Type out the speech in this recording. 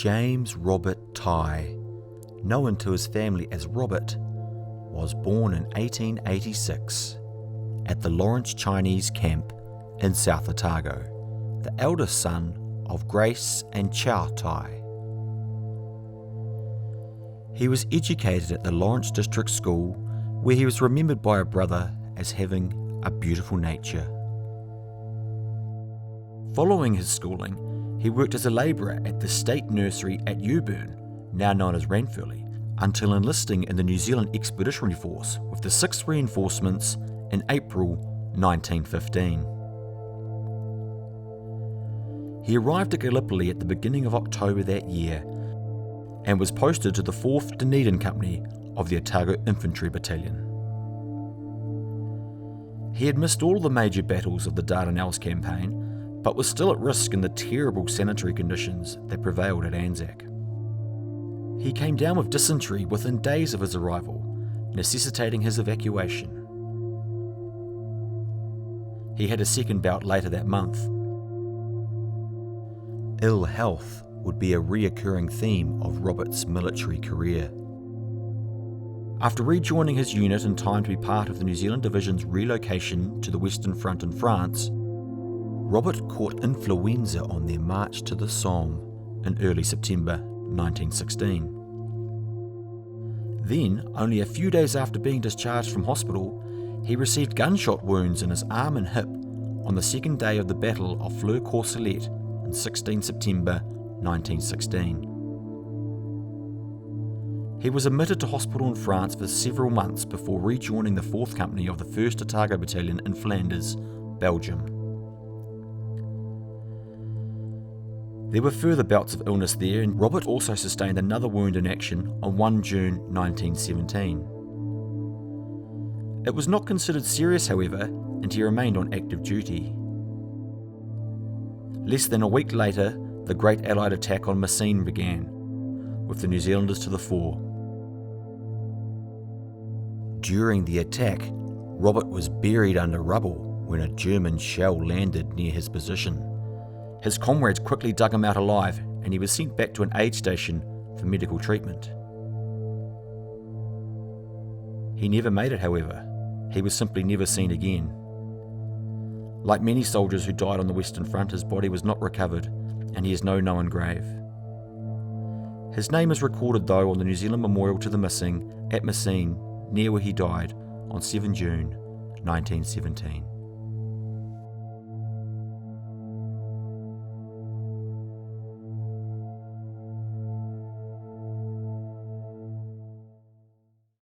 James Robert Tighe, known to his family as Robert, was born in 1886 at the Lawrence Chinese camp in South Otago, the eldest son of Grace and Chow Tighe. He was educated at the Lawrence District School, where he was remembered by a brother as having a beautiful nature. Following his schooling, he worked as a labourer at the state nursery at Uburn, now known as Ranfurly, until enlisting in the New Zealand Expeditionary Force with the 6th Reinforcements in April 1915. He arrived at Gallipoli at the beginning of October that year and was posted to the 4th Dunedin Company of the Otago Infantry Battalion. He had missed all the major battles of the Dardanelles campaign, but was still at risk in the terrible sanitary conditions that prevailed at Anzac. He came down with dysentery within days of his arrival, necessitating his evacuation. He had a second bout later that month. Ill health would be a reoccurring theme of Robert's military career. After rejoining his unit in time to be part of the New Zealand Division's relocation to the Western Front in France, Robert caught influenza on their march to the Somme in early September 1916. Then, only a few days after being discharged from hospital, he received gunshot wounds in his arm and hip on the second day of the Battle of Fleur-Courcelette on 16 September 1916. He was admitted to hospital in France for several months before rejoining the 4th Company of the 1st Otago Battalion in Flanders, Belgium. There were further bouts of illness there, and Robert also sustained another wound in action on 1 June 1917. It was not considered serious, however, and he remained on active duty. Less than a week later, the Great Allied attack on Messines began, with the New Zealanders to the fore. During the attack, Robert was buried under rubble when a German shell landed near his position. His comrades quickly dug him out alive, and he was sent back to an aid station for medical treatment. He never made it, however. He was simply never seen again. Like many soldiers who died on the Western Front, his body was not recovered, and he has no known grave. His name is recorded, though, on the New Zealand Memorial to the Missing at Messines, near where he died on 7 June 1917.